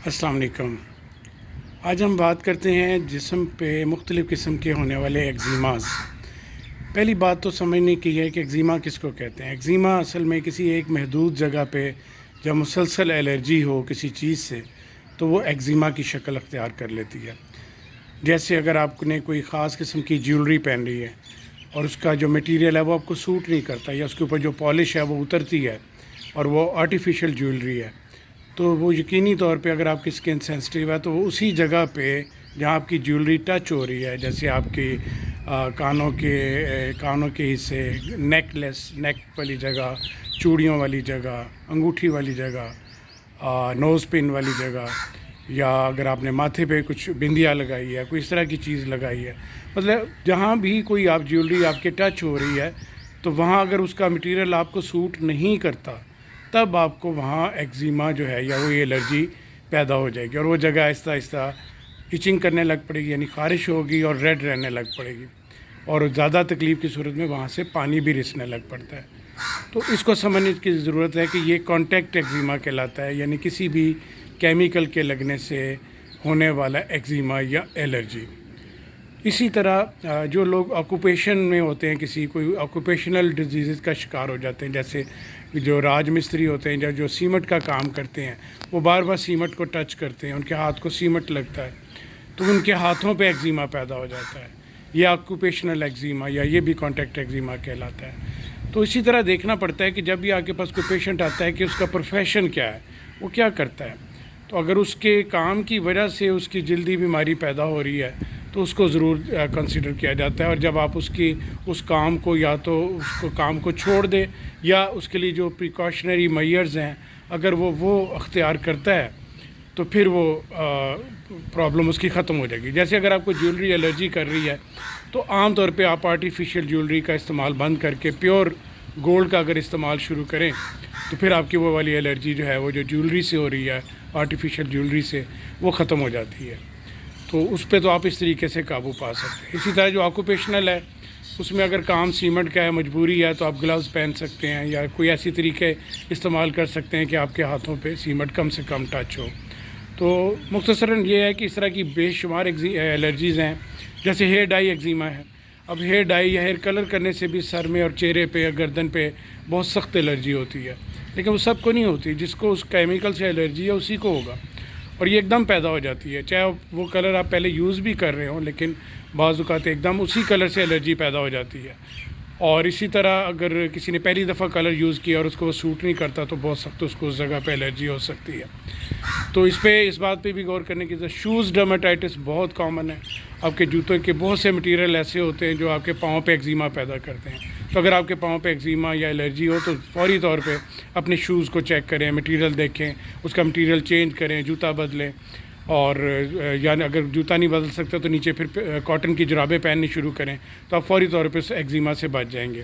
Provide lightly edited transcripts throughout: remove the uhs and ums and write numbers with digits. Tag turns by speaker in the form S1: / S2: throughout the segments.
S1: السلام علیکم۔ آج ہم بات کرتے ہیں جسم پہ مختلف قسم کے ہونے والے ایگزیماز۔ پہلی بات تو سمجھنے کی ہے کہ ایگزیما کس کو کہتے ہیں۔ ایگزیما اصل میں کسی ایک محدود جگہ پہ جب مسلسل الرجی ہو کسی چیز سے تو وہ ایگزیما کی شکل اختیار کر لیتی ہے۔ جیسے اگر آپ نے کوئی خاص قسم کی جیولری پہن رہی ہے اور اس کا جو میٹیریل ہے وہ آپ کو سوٹ نہیں کرتا، یا اس کے اوپر جو پالش ہے وہ اترتی ہے اور وہ آرٹیفیشل جیولری ہے، تو وہ یقینی طور پہ اگر آپ کی اسکن سینسٹیو ہے تو وہ اسی جگہ پہ جہاں آپ کی جیولری ٹچ ہو رہی ہے، جیسے آپ کی کانوں کے حصے، نیک والی جگہ، چوڑیوں والی جگہ، انگوٹھی والی جگہ، نوز پن والی جگہ، یا اگر آپ نے ماتھے پہ کچھ بندیا لگائی ہے، کوئی اس طرح کی چیز لگائی ہے، مطلب جہاں بھی کوئی آپ جیولری آپ کے ٹچ ہو رہی ہے تو وہاں اگر اس کا مٹیریل آپ کو سوٹ نہیں کرتا تب آپ کو وہاں ایگزیما جو ہے یا وہ یہ الرجی پیدا ہو جائے گی، اور وہ جگہ آہستہ آہستہ ایچنگ کرنے لگ پڑے گی، یعنی خارش ہوگی اور ریڈ رہنے لگ پڑے گی، اور زیادہ تکلیف کی صورت میں وہاں سے پانی بھی رسنے لگ پڑتا ہے۔ تو اس کو سمجھنے کی ضرورت ہے کہ یہ کانٹیکٹ ایگزیما کہلاتا ہے، یعنی کسی بھی کیمیکل کے لگنے سے ہونے والا ایگزیما یا الرجی۔ اسی طرح جو لوگ آکوپیشن میں ہوتے ہیں، کسی کوئی آکوپیشنل ڈیزیز کا شکار ہو جاتے ہیں، جیسے جو راج مستری ہوتے ہیں یا جو سیمنٹ کا کام کرتے ہیں، وہ بار بار سیمنٹ کو ٹچ کرتے ہیں، ان کے ہاتھ کو سیمنٹ لگتا ہے تو ان کے ہاتھوں پہ ایگزیما پیدا ہو جاتا ہے، یہ آکوپیشنل ایگزیما یا یہ بھی کانٹیکٹ ایگزیما کہلاتا ہے۔ تو اسی طرح دیکھنا پڑتا ہے کہ جب بھی آپ کے پاس کوئی پیشنٹ آتا ہے کہ اس کا پروفیشن کیا ہے، وہ کیا کرتا ہے، تو اگر اس کے کام کی وجہ سے اس کی جلدی بیماری پیدا ہو رہی ہے تو اس کو ضرور کنسیڈر کیا جاتا ہے، اور جب آپ اس کام کو یا تو اس کو کام کو چھوڑ دے یا اس کے لیے جو پریکاشنری میئرز ہیں اگر وہ اختیار کرتا ہے تو پھر وہ پرابلم اس کی ختم ہو جائے گی۔ جیسے اگر آپ کو جیولری الرجی کر رہی ہے تو عام طور پہ آپ آرٹیفیشل جیولری کا استعمال بند کر کے پیور گولڈ کا اگر استعمال شروع کریں تو پھر آپ کی وہ والی الرجی جو ہے وہ جو جیولری سے ہو رہی ہے، آرٹیفیشل جیولری سے، وہ ختم ہو جاتی ہے۔ تو اس پہ تو آپ اس طریقے سے قابو پا سکتے ہیں۔ اسی طرح جو آکوپیشنل ہے اس میں اگر کام سیمنٹ کا ہے، مجبوری ہے، تو آپ گلوز پہن سکتے ہیں یا کوئی ایسی طریقے استعمال کر سکتے ہیں کہ آپ کے ہاتھوں پہ سیمنٹ کم سے کم ٹچ ہو۔ تو مختصراً یہ ہے کہ اس طرح کی بے شمار الرجیز ہیں، جیسے ہیئر ڈائی ایگزیما ہے۔ اب ہیئر ڈائی یا ہیئر کلر کرنے سے بھی سر میں اور چہرے پہ یا گردن پہ بہت سخت الرجی ہوتی ہے، لیکن وہ سب کو نہیں ہوتی، جس کو اس کیمیکل سے الرجی ہے اسی کو ہوگا، اور یہ ایک دم پیدا ہو جاتی ہے، چاہے وہ کلر آپ پہلے یوز بھی کر رہے ہوں، لیکن بعض اوقات ایک دم اسی کلر سے الرجی پیدا ہو جاتی ہے۔ اور اسی طرح اگر کسی نے پہلی دفعہ کلر یوز کیا اور اس کو وہ سوٹ نہیں کرتا تو بہت سخت اس کو اس جگہ پہ الرجی ہو سکتی ہے۔ تو اس بات پہ بھی غور کرنے کی ضرورت۔ شوز ڈرمیٹائٹس بہت کامن ہے، آپ کے جوتوں کے بہت سے مٹیریل ایسے ہوتے ہیں جو آپ کے پاؤں پہ ایگزیما پیدا کرتے ہیں، تو اگر آپ کے پاؤں پہ ایگزیما یا الرجی ہو تو فوری طور پہ اپنے شوز کو چیک کریں، مٹیریل دیکھیں، اس کا مٹیریل چینج کریں، جوتا بدلیں، اور یعنی اگر جوتا نہیں بدل سکتے تو نیچے پھر کاٹن کی جرابیں پہننی شروع کریں، تو آپ فوری طور پہ اس ایگزیما سے بچ جائیں گے۔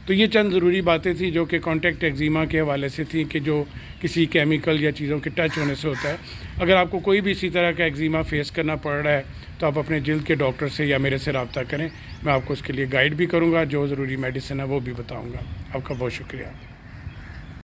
S1: تو یہ چند ضروری باتیں تھیں جو کہ کانٹیکٹ ایگزیما کے حوالے سے تھیں، کہ جو کسی کیمیکل یا چیزوں کے ٹچ ہونے سے ہوتا ہے۔ اگر آپ کو کوئی بھی اسی طرح کا ایگزیما فیس کرنا پڑ رہا ہے تو آپ اپنے جلد کے ڈاکٹر سے یا میرے سے رابطہ کریں، میں آپ کو اس کے لیے گائیڈ بھی کروں گا، جو ضروری میڈیسن ہے وہ بھی بتاؤں گا۔ آپ کا بہت شکریہ۔